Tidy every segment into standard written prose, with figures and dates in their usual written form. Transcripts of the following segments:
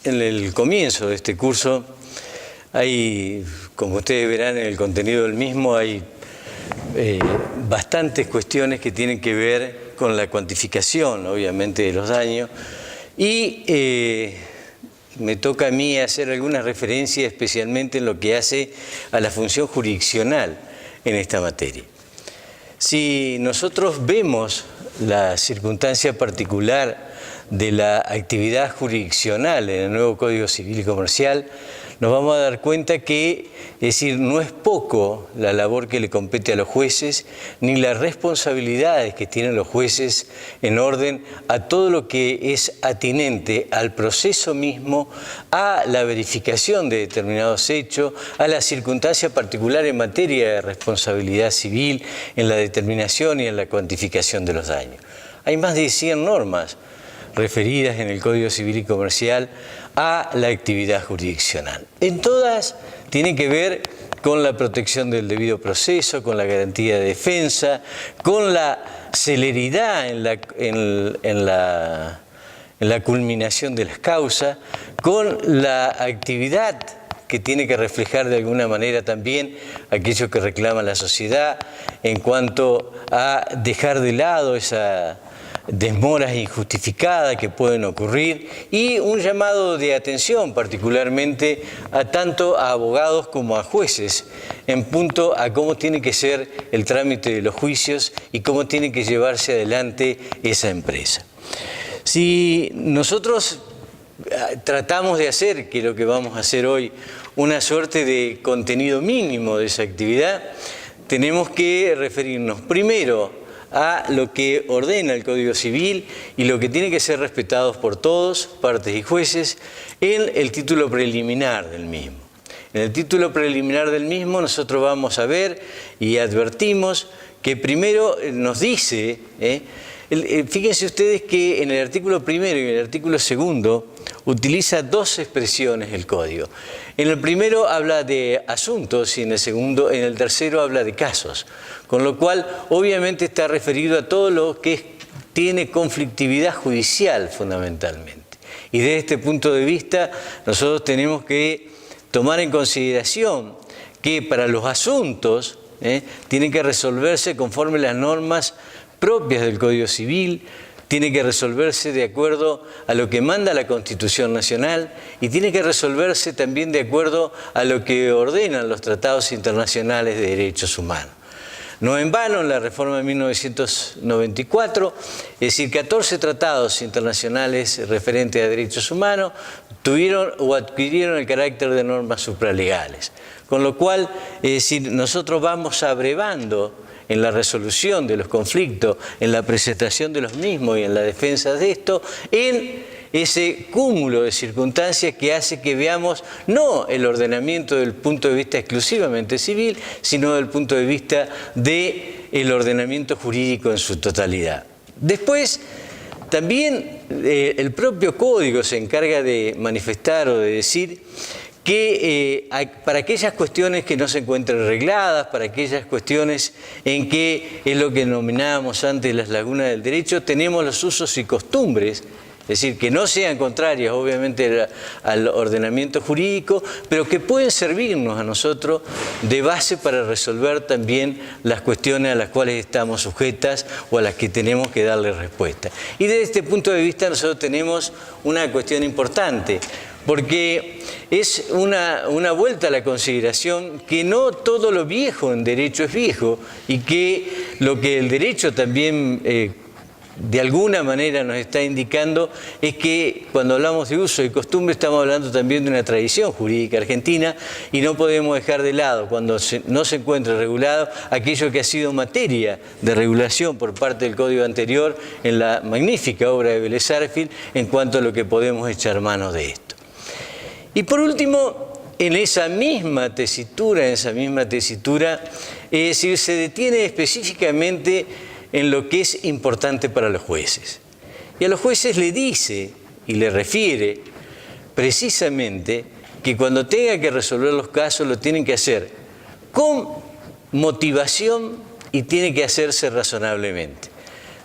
en el comienzo de este curso hay, como ustedes verán en el contenido del mismo, hay bastantes cuestiones que tienen que ver con la cuantificación, obviamente, de los daños, y me toca a mí hacer algunas referencias especialmente en lo que hace a la función jurisdiccional en esta materia. Si nosotros vemos la circunstancia particular de la actividad jurisdiccional en el nuevo Código Civil y Comercial, nos vamos a dar cuenta que, es decir, no es poco la labor que le compete a los jueces, ni las responsabilidades que tienen los jueces en orden a todo lo que es atinente al proceso mismo, a la verificación de determinados hechos, a la circunstancia particular en materia de responsabilidad civil, en la determinación y en la cuantificación de los daños. Hay más de 100 normas referidas en el Código Civil y Comercial a la actividad jurisdiccional. En todas tienen que ver con la protección del debido proceso, con la garantía de defensa, con la celeridad en la culminación de las causas, con la actividad que tiene que reflejar de alguna manera también aquello que reclama la sociedad en cuanto a dejar de lado esa desmoras injustificadas que pueden ocurrir y un llamado de atención particularmente tanto a abogados como a jueces en punto a cómo tiene que ser el trámite de los juicios y cómo tiene que llevarse adelante esa empresa. Si nosotros tratamos de hacer, que es lo que vamos a hacer hoy, una suerte de contenido mínimo de esa actividad, tenemos que referirnos primero a lo que ordena el Código Civil y lo que tiene que ser respetado por todos, partes y jueces, en el título preliminar del mismo. En el título preliminar del mismo nosotros vamos a ver y advertimos que primero nos dice, fíjense ustedes que en el artículo primero y en el artículo segundo utiliza dos expresiones el Código. En el primero habla de asuntos y en el tercero habla de casos, con lo cual obviamente está referido a todo lo que tiene conflictividad judicial fundamentalmente. Y desde este punto de vista nosotros tenemos que tomar en consideración que para los asuntos tienen que resolverse conforme las normas propias del Código Civil, tiene que resolverse de acuerdo a lo que manda la Constitución Nacional y tiene que resolverse también de acuerdo a lo que ordenan los tratados internacionales de derechos humanos. No en vano, en la reforma de 1994, es decir, 14 tratados internacionales referentes a derechos humanos tuvieron o adquirieron el carácter de normas supralegales. Con lo cual, es decir, nosotros vamos abrevando en la resolución de los conflictos, en la presentación de los mismos y en la defensa de esto, en ese cúmulo de circunstancias que hace que veamos no el ordenamiento desde el punto de vista exclusivamente civil, sino desde el punto de vista del ordenamiento jurídico en su totalidad. Después, también el propio Código se encarga de manifestar o de decir que para aquellas cuestiones que no se encuentren arregladas, para aquellas cuestiones en que es lo que denominábamos antes las lagunas del derecho, tenemos los usos y costumbres, es decir, que no sean contrarias obviamente al ordenamiento jurídico, pero que pueden servirnos a nosotros de base para resolver también las cuestiones a las cuales estamos sujetas o a las que tenemos que darle respuesta. Y desde este punto de vista nosotros tenemos una cuestión importante, porque es una vuelta a la consideración que no todo lo viejo en derecho es viejo y que lo que el derecho también de alguna manera nos está indicando es que cuando hablamos de uso y costumbre estamos hablando también de una tradición jurídica argentina y no podemos dejar de lado cuando no se encuentre regulado aquello que ha sido materia de regulación por parte del Código anterior en la magnífica obra de Vélez Sarsfield en cuanto a lo que podemos echar mano de esto. Y por último, en esa misma tesitura, es decir, se detiene específicamente en lo que es importante para los jueces. Y a los jueces le dice y le refiere precisamente que cuando tenga que resolver los casos lo tienen que hacer con motivación y tiene que hacerse razonablemente.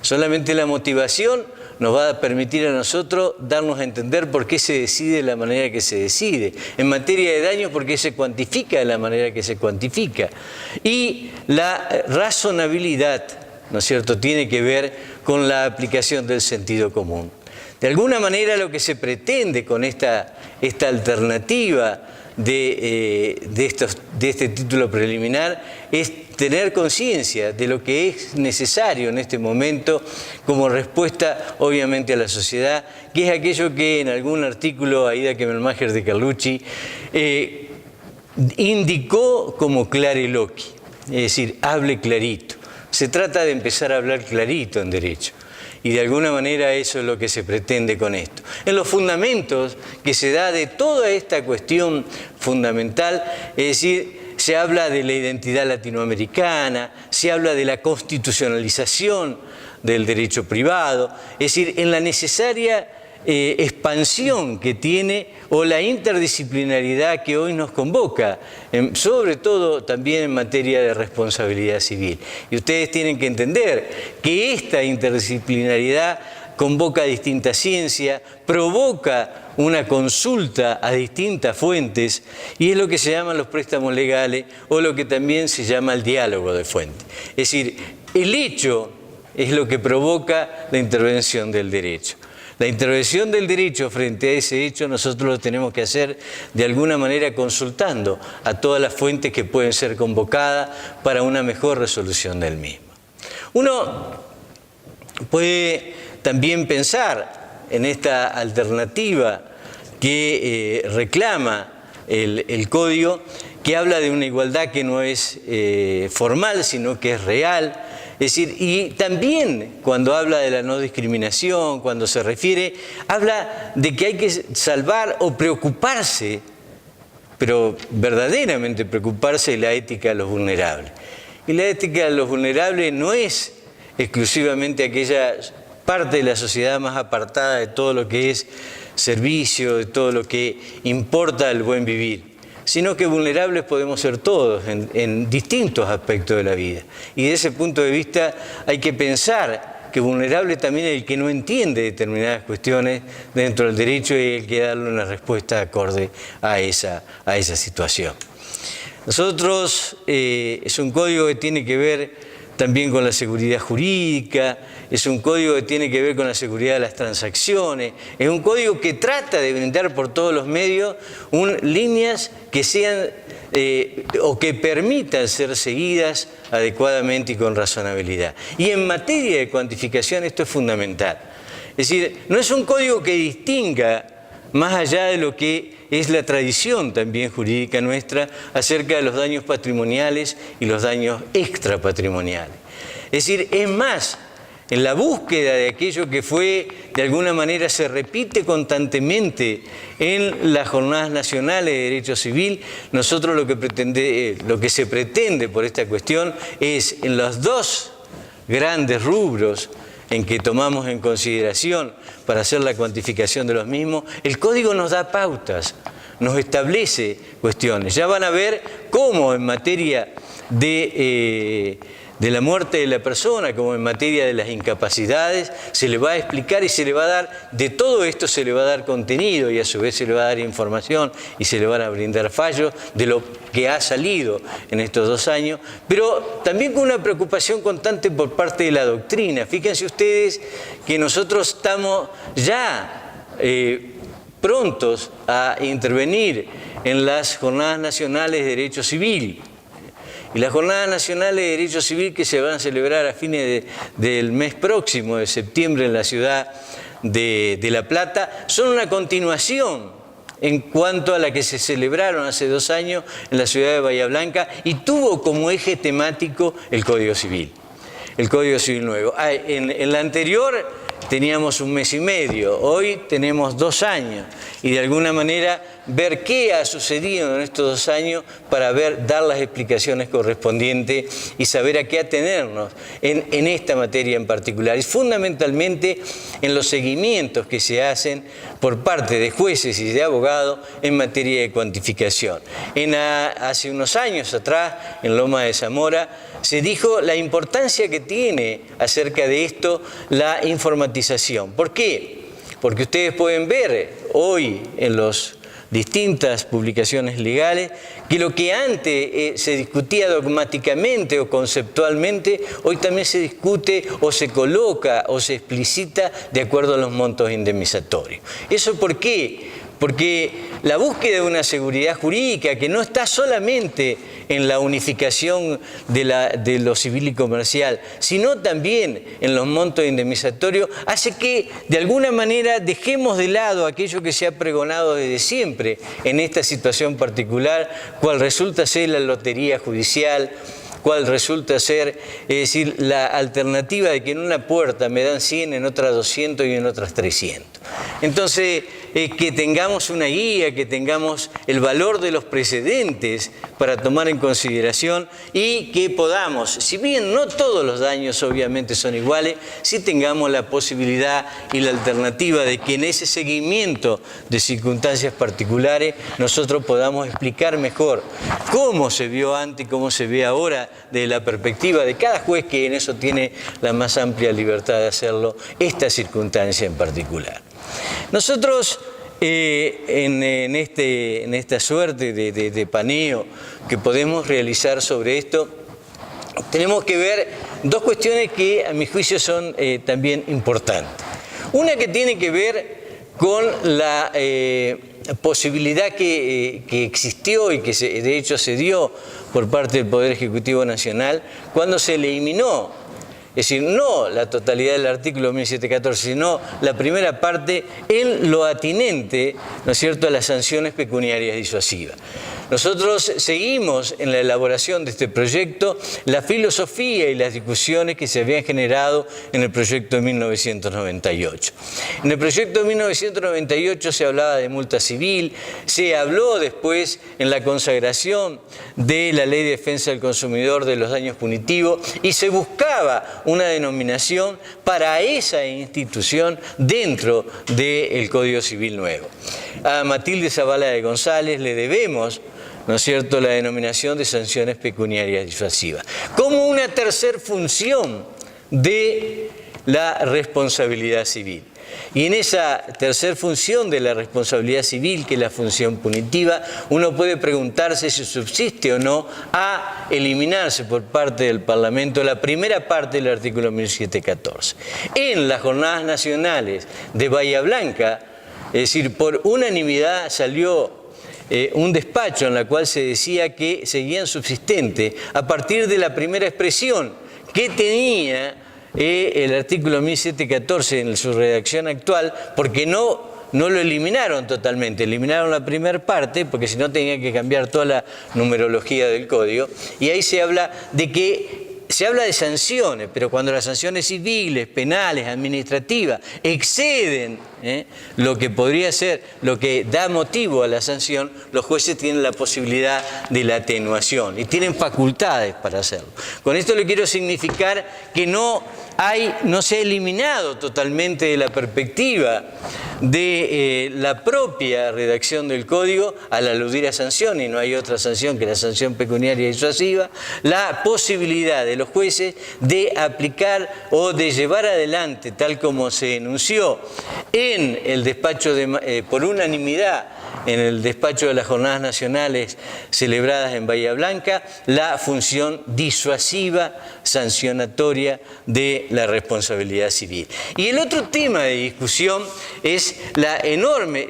Solamente la motivación nos va a permitir a nosotros darnos a entender por qué se decide de la manera que se decide. En materia de daños, por qué se cuantifica de la manera que se cuantifica. Y la razonabilidad, ¿no es cierto?, tiene que ver con la aplicación del sentido común. De alguna manera lo que se pretende con esta alternativa de este título preliminar es tener conciencia de lo que es necesario en este momento como respuesta obviamente a la sociedad, que es aquello que en algún artículo Aida Kemalmacher de Carlucci indicó como clariloqui, es decir, hable clarito. Se trata de empezar a hablar clarito en derecho. Y de alguna manera eso es lo que se pretende con esto. En los fundamentos que se da de toda esta cuestión fundamental, es decir, se habla de la identidad latinoamericana, se habla de la constitucionalización del derecho privado, es decir, en la necesaria expansión que tiene o la interdisciplinaridad que hoy nos convoca, sobre todo también en materia de responsabilidad civil. Y ustedes tienen que entender que esta interdisciplinaridad convoca distintas ciencias, provoca una consulta a distintas fuentes y es lo que se llaman los préstamos legales o lo que también se llama el diálogo de fuentes. Es decir, el hecho es lo que provoca la intervención del derecho. La intervención del derecho frente a ese hecho nosotros lo tenemos que hacer de alguna manera consultando a todas las fuentes que pueden ser convocadas para una mejor resolución del mismo. Uno puede también pensar en esta alternativa que reclama el Código, que habla de una igualdad que no es formal, sino que es real. Es decir, y también cuando habla de la no discriminación, cuando se refiere, habla de que hay que salvar o preocuparse, pero verdaderamente preocuparse de la ética de los vulnerables. Y la ética de los vulnerables no es exclusivamente aquella parte de la sociedad más apartada de todo lo que es servicio, de todo lo que importa el buen vivir, sino que vulnerables podemos ser todos en distintos aspectos de la vida. Y desde ese punto de vista hay que pensar que vulnerable también es el que no entiende determinadas cuestiones dentro del derecho y hay que darle una respuesta acorde a esa situación. Nosotros, es un código que tiene que ver también con la seguridad jurídica, es un código que tiene que ver con la seguridad de las transacciones, es un código que trata de brindar por todos los medios líneas que sean o que permitan ser seguidas adecuadamente y con razonabilidad. Y en materia de cuantificación esto es fundamental. Es decir, no es un código que distinga más allá de lo que es la tradición también jurídica nuestra acerca de los daños patrimoniales y los daños extrapatrimoniales. Es decir, es más, en la búsqueda de aquello que fue, de alguna manera se repite constantemente en las jornadas nacionales de derecho civil, nosotros lo que se pretende por esta cuestión es en los dos grandes rubros en que tomamos en consideración para hacer la cuantificación de los mismos, el código nos da pautas, nos establece cuestiones. Ya van a ver cómo en materia de la muerte de la persona, como en materia de las incapacidades, se le va a explicar y se le va a dar, de todo esto se le va a dar contenido y a su vez se le va a dar información y se le van a brindar fallos de lo que ha salido en estos 2 años, pero también con una preocupación constante por parte de la doctrina. Fíjense ustedes que nosotros estamos ya prontos a intervenir en las Jornadas Nacionales de Derecho Civil. Y las Jornadas Nacionales de Derecho Civil que se van a celebrar a fines del mes próximo, de septiembre, en la ciudad de La Plata, son una continuación en cuanto a la que se celebraron hace 2 años en la ciudad de Bahía Blanca y tuvo como eje temático el Código Civil, el Código Civil nuevo. En la anterior teníamos 1 mes y medio, hoy tenemos 2 años y de alguna manera ver qué ha sucedido en estos 2 años para dar las explicaciones correspondientes y saber a qué atenernos en esta materia en particular. Y fundamentalmente en los seguimientos que se hacen por parte de jueces y de abogados en materia de cuantificación. Hace unos años atrás, en Loma de Zamora, se dijo la importancia que tiene acerca de esto la informatización. ¿Por qué? Porque ustedes pueden ver hoy en las distintas publicaciones legales que lo que antes se discutía dogmáticamente o conceptualmente, hoy también se discute o se coloca o se explicita de acuerdo a los montos indemnizatorios. ¿Eso por qué? Porque la búsqueda de una seguridad jurídica que no está solamente en la unificación de lo civil y comercial, sino también en los montos indemnizatorios, hace que de alguna manera dejemos de lado aquello que se ha pregonado desde siempre en esta situación particular, cual resulta ser la lotería judicial, cuál resulta ser, es decir, la alternativa de que en una puerta me dan 100, en otra 200 y en otras 300. Entonces, que tengamos una guía, que tengamos el valor de los precedentes para tomar en consideración y que podamos, si bien no todos los daños obviamente son iguales, sí tengamos la posibilidad y la alternativa de que en ese seguimiento de circunstancias particulares nosotros podamos explicar mejor cómo se vio antes y cómo se ve ahora de la perspectiva de cada juez, que en eso tiene la más amplia libertad de hacerlo, esta circunstancia en particular. Nosotros, en esta suerte de paneo que podemos realizar sobre esto, tenemos que ver dos cuestiones que a mi juicio son también importantes. Una que tiene que ver con la posibilidad que existió y que de hecho se dio por parte del Poder Ejecutivo Nacional cuando se eliminó, es decir, no la totalidad del artículo 1714, sino la primera parte en lo atinente, ¿no es cierto?, a las sanciones pecuniarias disuasivas. Nosotros seguimos en la elaboración de este proyecto la filosofía y las discusiones que se habían generado en el proyecto de 1998. En el proyecto de 1998 se hablaba de multa civil, se habló después en la consagración de la Ley de Defensa del Consumidor de los daños punitivos y se buscaba una denominación para esa institución dentro del Código Civil nuevo. A Matilde Zavala de González le debemos, ¿no es cierto?, la denominación de sanciones pecuniarias disuasivas, como una tercer función de la responsabilidad civil. Y en esa tercer función de la responsabilidad civil, que es la función punitiva, uno puede preguntarse si subsiste o no a eliminarse por parte del Parlamento la primera parte del artículo 1714. En las jornadas nacionales de Bahía Blanca, es decir, por unanimidad salió un despacho en la cual se decía que seguían subsistentes a partir de la primera expresión que tenía el artículo 1714 en su redacción actual, porque no lo eliminaron totalmente, eliminaron la primera parte, porque si no tenían que cambiar toda la numerología del código, y ahí se habla de sanciones, pero cuando las sanciones civiles, penales, administrativas exceden lo que podría ser, lo que da motivo a la sanción, los jueces tienen la posibilidad de la atenuación y tienen facultades para hacerlo. Con esto le quiero significar que no se ha eliminado totalmente de la perspectiva de la propia redacción del Código, al aludir a sanción, y no hay otra sanción que la sanción pecuniaria disuasiva, la posibilidad de los jueces de aplicar o de llevar adelante, tal como se enunció en el despacho por unanimidad, en el despacho de las jornadas nacionales celebradas en Bahía Blanca, la función disuasiva, sancionatoria de la responsabilidad civil. Y el otro tema de discusión es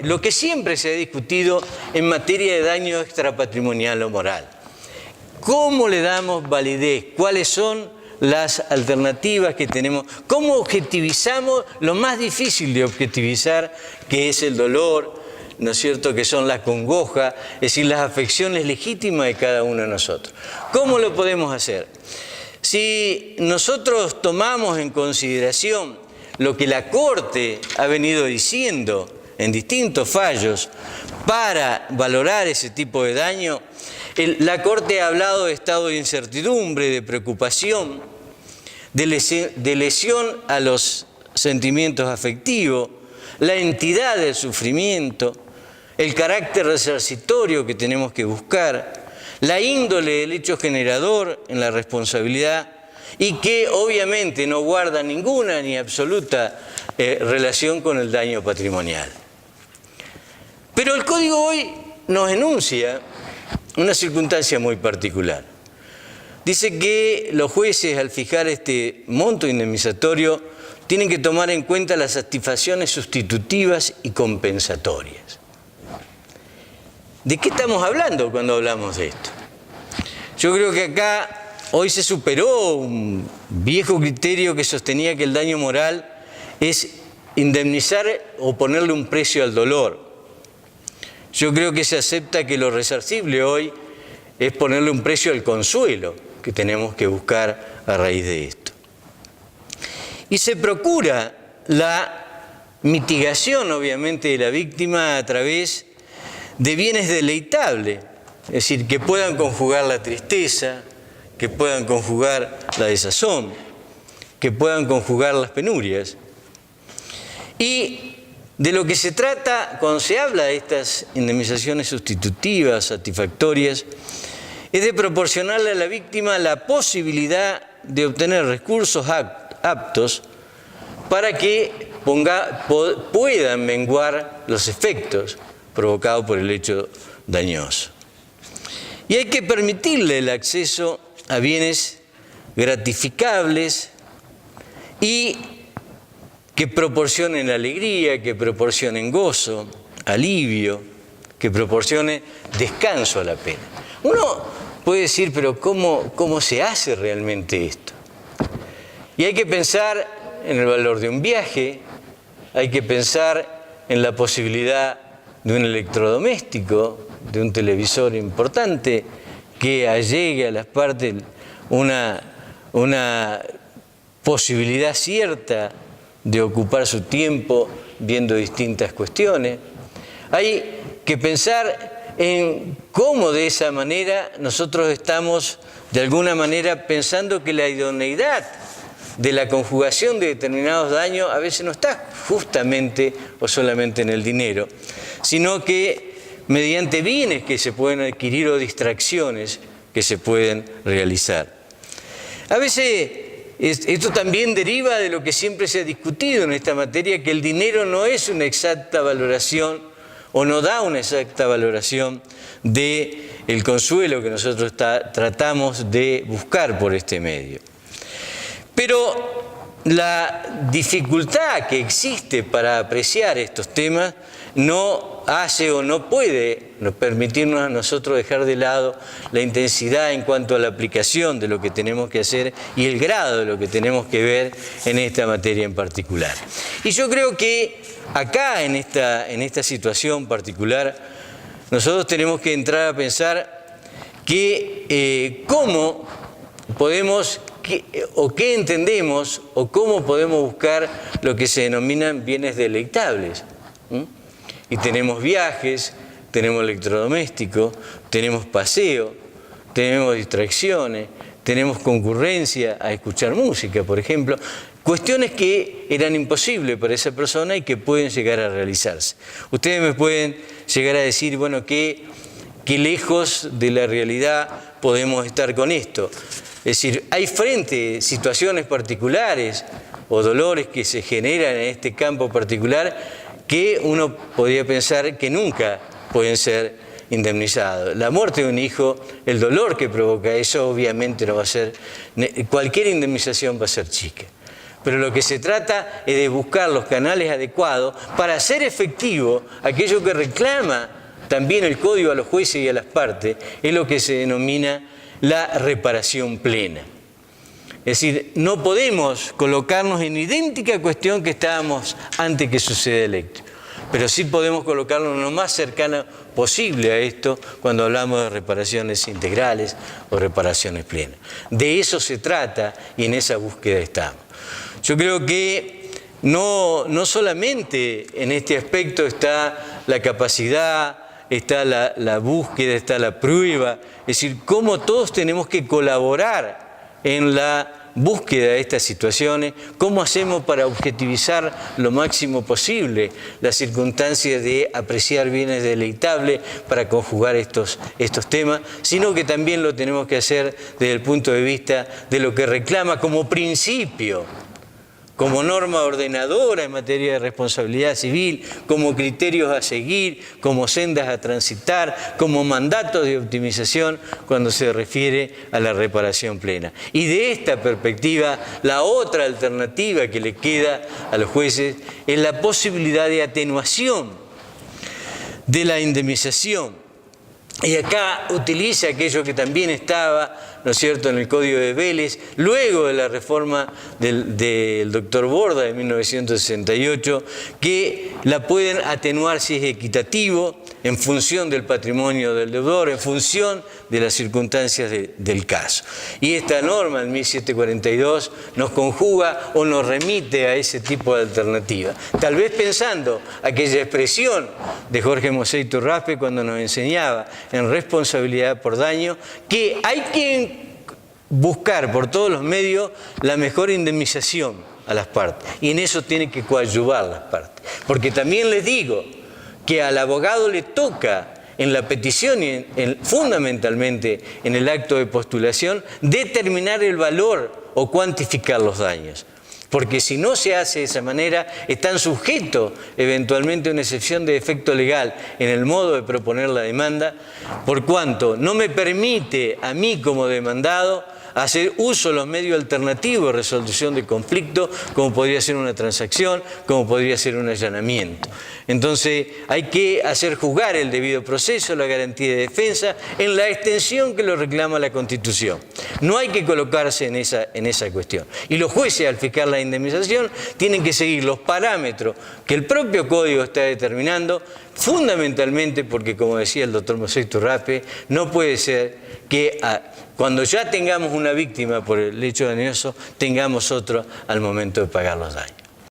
lo que siempre se ha discutido en materia de daño extrapatrimonial o moral. ¿Cómo le damos validez? ¿Cuáles son las alternativas que tenemos? ¿Cómo objetivizamos lo más difícil de objetivizar, que es el dolor, ¿no es cierto?, que son las congojas, es decir, las afecciones legítimas de cada uno de nosotros? ¿Cómo lo podemos hacer? Si nosotros tomamos en consideración lo que la Corte ha venido diciendo en distintos fallos para valorar ese tipo de daño, la Corte ha hablado de estado de incertidumbre, de preocupación, de lesión a los sentimientos afectivos, la entidad del sufrimiento, el carácter resarcitorio que tenemos que buscar, la índole del hecho generador en la responsabilidad y que obviamente no guarda ninguna ni absoluta relación con el daño patrimonial. Pero el Código hoy nos enuncia una circunstancia muy particular. Dice que los jueces, al fijar este monto indemnizatorio, tienen que tomar en cuenta las satisfacciones sustitutivas y compensatorias. ¿De qué estamos hablando cuando hablamos de esto? Yo creo que acá hoy se superó un viejo criterio que sostenía que el daño moral es indemnizar o ponerle un precio al dolor. Yo creo que se acepta que lo resarcible hoy es ponerle un precio al consuelo que tenemos que buscar a raíz de esto. Y se procura la mitigación, obviamente, de la víctima a través de bienes deleitables, es decir, que puedan conjugar la tristeza, que puedan conjugar la desazón, que puedan conjugar las penurias. Y de lo que se trata cuando se habla de estas indemnizaciones sustitutivas, satisfactorias, es de proporcionarle a la víctima la posibilidad de obtener recursos aptos para que puedan menguar los efectos provocados por el hecho dañoso. Y hay que permitirle el acceso a bienes gratificables y que proporcionen alegría, que proporcionen gozo, alivio, que proporcionen descanso a la pena. Uno puede decir, pero ¿cómo se hace realmente esto? Y hay que pensar en el valor de un viaje, hay que pensar en la posibilidad de un electrodoméstico, de un televisor importante, que allegue a las partes una posibilidad cierta de ocupar su tiempo viendo distintas cuestiones. Hay que pensar en cómo de esa manera nosotros estamos de alguna manera pensando que la idoneidad de la conjugación de determinados daños a veces no está justamente o solamente en el dinero, sino que mediante bienes que se pueden adquirir o distracciones que se pueden realizar. A veces esto también deriva de lo que siempre se ha discutido en esta materia, que el dinero no es una exacta valoración o no da una exacta valoración del consuelo que nosotros tratamos de buscar por este medio. Pero la dificultad que existe para apreciar estos temas no hace o no puede permitirnos a nosotros dejar de lado la intensidad en cuanto a la aplicación de lo que tenemos que hacer y el grado de lo que tenemos que ver en esta materia en particular. Y yo creo que acá, en esta situación particular, nosotros tenemos que entrar a pensar que cómo podemos, o qué entendemos, o cómo podemos buscar lo que se denominan bienes deleitables. Y tenemos viajes, tenemos electrodomésticos, tenemos paseo, tenemos distracciones, tenemos concurrencia a escuchar música, por ejemplo. Cuestiones que eran imposibles para esa persona y que pueden llegar a realizarse. Ustedes me pueden llegar a decir, bueno, qué lejos de la realidad podemos estar con esto. Es decir, hay frente a situaciones particulares o dolores que se generan en este campo particular que uno podría pensar que nunca pueden ser indemnizados. La muerte de un hijo, el dolor que provoca eso, obviamente no va a ser, cualquier indemnización va a ser chica. Pero lo que se trata es de buscar los canales adecuados para hacer efectivo aquello que reclama también el Código a los jueces y a las partes, es lo que se denomina la reparación plena. Es decir, no podemos colocarnos en idéntica cuestión que estábamos antes que suceda el hecho, pero sí podemos colocarnos lo más cercano posible a esto cuando hablamos de reparaciones integrales o reparaciones plenas. De eso se trata y en esa búsqueda estamos. Yo creo que no solamente en este aspecto está la capacidad, está la búsqueda, está la prueba, es decir, cómo todos tenemos que colaborar en la búsqueda de estas situaciones, cómo hacemos para objetivizar lo máximo posible las circunstancias de apreciar bienes deleitables para conjugar estos temas, sino que también lo tenemos que hacer desde el punto de vista de lo que reclama como principio, como norma ordenadora en materia de responsabilidad civil, como criterios a seguir, como sendas a transitar, como mandatos de optimización cuando se refiere a la reparación plena. Y de esta perspectiva, la otra alternativa que le queda a los jueces es la posibilidad de atenuación de la indemnización. Y acá utiliza aquello que también estaba, ¿no es cierto?, en el Código de Vélez, luego de la reforma del doctor Borda de 1968, que la pueden atenuar si es equitativo, en función del patrimonio del deudor, en función de las circunstancias del caso. Y esta norma, el 1742, nos conjuga o nos remite a ese tipo de alternativa. Tal vez pensando aquella expresión de Jorge Mosé Iturraspe cuando nos enseñaba en responsabilidad por daño, que hay que buscar por todos los medios la mejor indemnización a las partes. Y en eso tiene que coadyuvar las partes. Porque también les digo que al abogado le toca en la petición y fundamentalmente en el acto de postulación determinar el valor o cuantificar los daños. Porque si no se hace de esa manera, están sujetos eventualmente a una excepción de efecto legal en el modo de proponer la demanda, por cuanto no me permite a mí como demandado hacer uso de los medios alternativos de resolución de conflicto, como podría ser una transacción, como podría ser un allanamiento. Entonces hay que hacer juzgar el debido proceso, la garantía de defensa, en la extensión que lo reclama la Constitución. No hay que colocarse en esa cuestión. Y los jueces, al fijar la indemnización, tienen que seguir los parámetros que el propio Código está determinando, fundamentalmente porque, como decía el doctor Mosé Iturraspe, no puede ser que cuando ya tengamos una víctima por el hecho dañoso, tengamos otro al momento de pagar los daños.